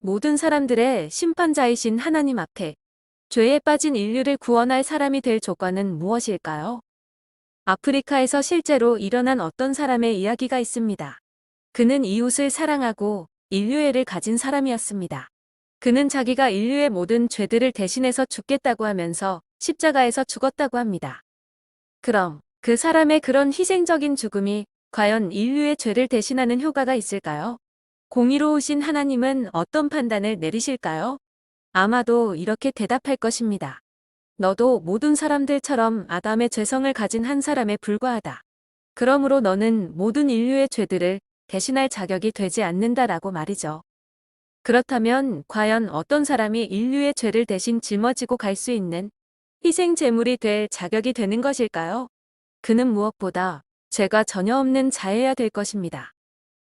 모든 사람들의 심판자이신 하나님 앞에 죄에 빠진 인류를 구원할 사람이 될 조건은 무엇일까요? 아프리카에서 실제로 일어난 어떤 사람의 이야기가 있습니다. 그는 이웃을 사랑하고 인류애를 가진 사람이었습니다. 그는 자기가 인류의 모든 죄들을 대신해서 죽겠다고 하면서 십자가에서 죽었다고 합니다. 그럼 그 사람의 그런 희생적인 죽음이 과연 인류의 죄를 대신하는 효과가 있을까요? 공의로우신 하나님은 어떤 판단을 내리실까요? 아마도 이렇게 대답할 것입니다. 너도 모든 사람들처럼 아담의 죄성을 가진 한 사람에 불과하다. 그러므로 너는 모든 인류의 죄들을 대신할 자격이 되지 않는다라고 말이죠. 그렇다면 과연 어떤 사람이 인류의 죄를 대신 짊어지고 갈 수 있는 희생 제물이 될 자격이 되는 것일까요? 그는 무엇보다 죄가 전혀 없는 자여야 될 것입니다.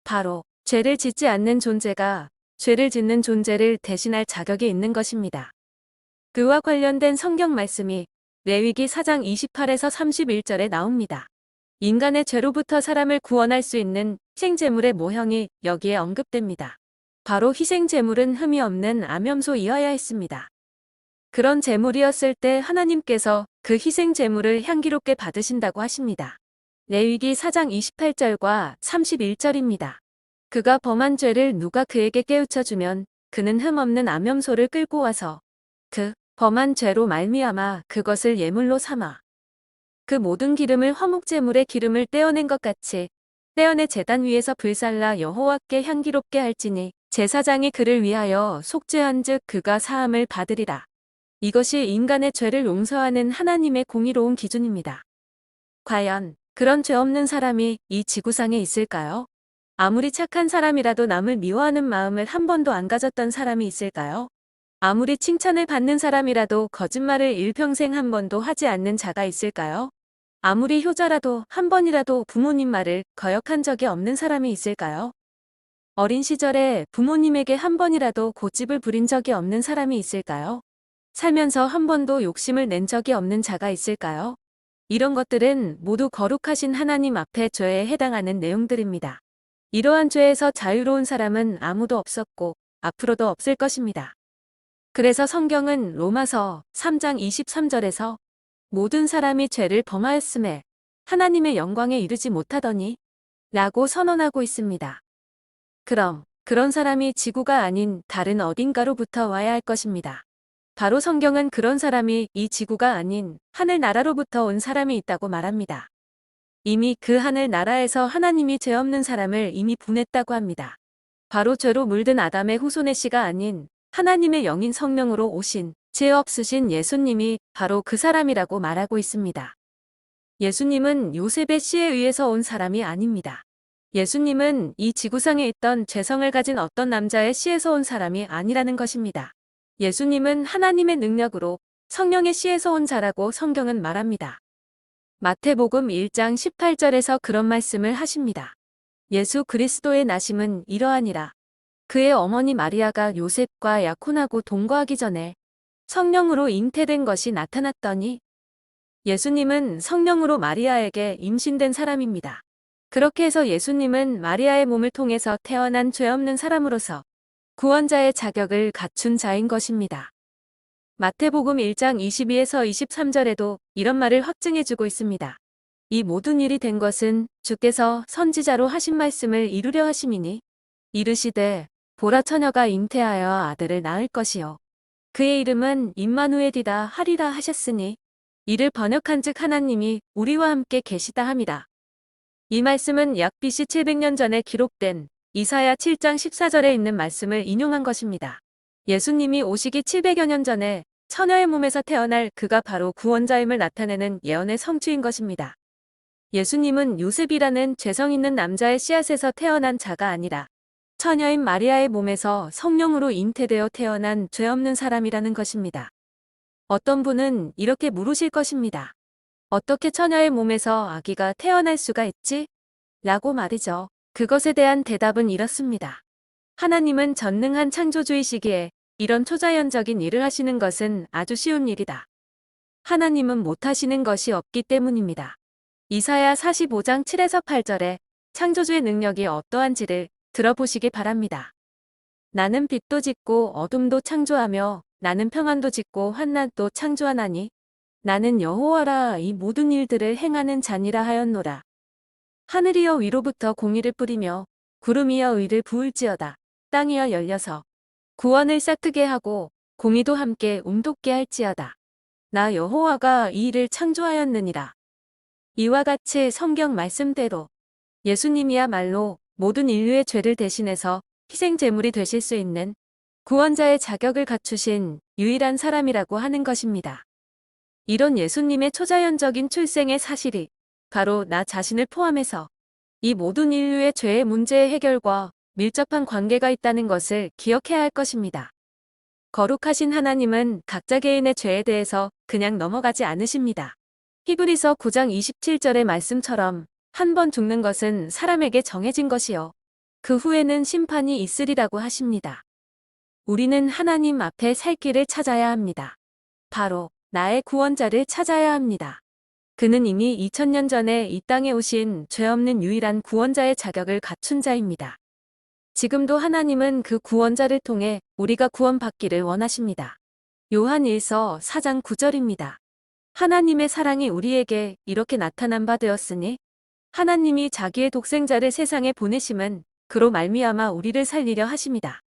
바로 죄를 짓지 않는 존재가 죄를 짓는 존재를 대신할 자격이 있는 것입니다. 그와 관련된 성경 말씀이 레위기 4장 28에서 31절에 나옵니다. 인간의 죄로부터 사람을 구원할 수 있는 희생제물의 모형이 여기에 언급됩니다. 바로 희생제물은 흠이 없는 암염소이어야 했습니다. 그런 제물이었을 때 하나님께서 그 희생제물을 향기롭게 받으신다고 하십니다. 레위기 4장 28절과 31절입니다. 그가 범한 죄를 누가 그에게 깨우쳐주면 그는 흠없는 암염소를 끌고 와서 그 범한 죄로 말미암아 그것을 예물로 삼아 그 모든 기름을 화목제물의 기름을 떼어낸 것 같이 떼어내 제단 위에서 불살라 여호와께 향기롭게 할지니 제사장이 그를 위하여 속죄한즉 그가 사함을 받으리라. 이것이 인간의 죄를 용서하는 하나님의 공의로운 기준입니다. 과연 그런 죄 없는 사람이 이 지구상에 있을까요? 아무리 착한 사람이라도 남을 미워하는 마음을 한 번도 안 가졌던 사람이 있을까요? 아무리 칭찬을 받는 사람이라도 거짓말을 일평생 한 번도 하지 않는 자가 있을까요? 아무리 효자라도 한 번이라도 부모님 말을 거역한 적이 없는 사람이 있을까요? 어린 시절에 부모님에게 한 번이라도 고집을 부린 적이 없는 사람이 있을까요? 살면서 한 번도 욕심을 낸 적이 없는 자가 있을까요? 이런 것들은 모두 거룩하신 하나님 앞에 죄에 해당하는 내용들입니다. 이러한 죄에서 자유로운 사람은 아무도 없었고 앞으로도 없을 것입니다. 그래서 성경은 로마서 3장 23절에서 모든 사람이 죄를 범하였음에 하나님의 영광에 이르지 못하더니 라고 선언하고 있습니다. 그럼 그런 사람이 지구가 아닌 다른 어딘가로부터 와야 할 것입니다. 바로 성경은 그런 사람이 이 지구가 아닌 하늘나라로부터 온 사람이 있다고 말합니다. 이미 그 하늘나라에서 하나님이 죄 없는 사람을 이미 보냈다고 합니다. 바로 죄로 물든 아담의 후손의 씨가 아닌 하나님의 영인 성령으로 오신 죄 없으신 예수님이 바로 그 사람이라고 말하고 있습니다. 예수님은 요셉의 씨에 의해서 온 사람이 아닙니다. 예수님은 이 지구상에 있던 죄성을 가진 어떤 남자의 씨에서 온 사람이 아니라는 것입니다. 예수님은 하나님의 능력으로 성령의 씨에서 온 자라고 성경은 말합니다. 마태복음 1장 18절에서 그런 말씀을 하십니다. 예수 그리스도의 나심은 이러하니라. 그의 어머니 마리아가 요셉과 약혼하고 동거하기 전에 성령으로 잉태된 것이 나타났더니 예수님은 성령으로 마리아에게 임신된 사람입니다. 그렇게 해서 예수님은 마리아의 몸을 통해서 태어난 죄 없는 사람으로서 구원자의 자격을 갖춘 자인 것입니다. 마태복음 1장 22에서 23절에도 이런 말을 확증해주고 있습니다. 이 모든 일이 된 것은 주께서 선지자로 하신 말씀을 이루려 하심이니 이르시되 보라 처녀가 잉태하여 아들을 낳을 것이요 그의 이름은 임마누엘이다 하리라 하셨으니 이를 번역한즉 하나님이 우리와 함께 계시다 함이다. 이 말씀은 약 BC 700년 전에 기록된 이사야 7장 14절에 있는 말씀을 인용한 것입니다. 예수님이 오시기 700여 년 전에 처녀의 몸에서 태어날 그가 바로 구원자임을 나타내는 예언의 성취인 것입니다. 예수님은 요셉이라는 죄성 있는 남자의 씨앗에서 태어난 자가 아니라 처녀인 마리아의 몸에서 성령으로 잉태되어 태어난 죄 없는 사람이라는 것입니다. 어떤 분은 이렇게 물으실 것입니다. 어떻게 처녀의 몸에서 아기가 태어날 수가 있지? 라고 말이죠. 그것에 대한 대답은 이렇습니다. 하나님은 전능한 창조주이시기에 이런 초자연적인 일을 하시는 것은 아주 쉬운 일이다. 하나님은 못하시는 것이 없기 때문입니다. 이사야 45장 7에서 8절에 창조주의 능력이 어떠한지를 들어보시기 바랍니다. 나는 빛도 짓고 어둠도 창조하며 나는 평안도 짓고 환난도 창조하나니 나는 여호와라 이 모든 일들을 행하는 자니라 하였노라. 하늘이여 위로부터 공의를 뿌리며 구름이여 의를 부을지어다. 땅이여 열려서 구원을 싹트게 하고 공의도 함께 움돋게 할지어다. 나 여호와가 이 일을 창조하였느니라. 이와 같이 성경 말씀대로 예수님이야말로 모든 인류의 죄를 대신해서 희생 제물이 되실 수 있는 구원자의 자격을 갖추신 유일한 사람이라고 하는 것입니다. 이런 예수님의 초자연적인 출생의 사실이 바로 나 자신을 포함해서 이 모든 인류의 죄의 문제의 해결과 밀접한 관계가 있다는 것을 기억해야 할 것입니다. 거룩하신 하나님은 각자 개인의 죄에 대해서 그냥 넘어가지 않으십니다. 히브리서 9장 27절의 말씀처럼 한 번 죽는 것은 사람에게 정해진 것이요. 그 후에는 심판이 있으리라고 하십니다. 우리는 하나님 앞에 살 길을 찾아야 합니다. 바로 나의 구원자를 찾아야 합니다. 그는 이미 2000년 전에 이 땅에 오신 죄 없는 유일한 구원자의 자격을 갖춘 자입니다. 지금도 하나님은 그 구원자를 통해 우리가 구원받기를 원하십니다. 요한 1서 4장 9절입니다. 하나님의 사랑이 우리에게 이렇게 나타난 바 되었으니 하나님이 자기의 독생자를 세상에 보내심은 그로 말미암아 우리를 살리려 하심이다.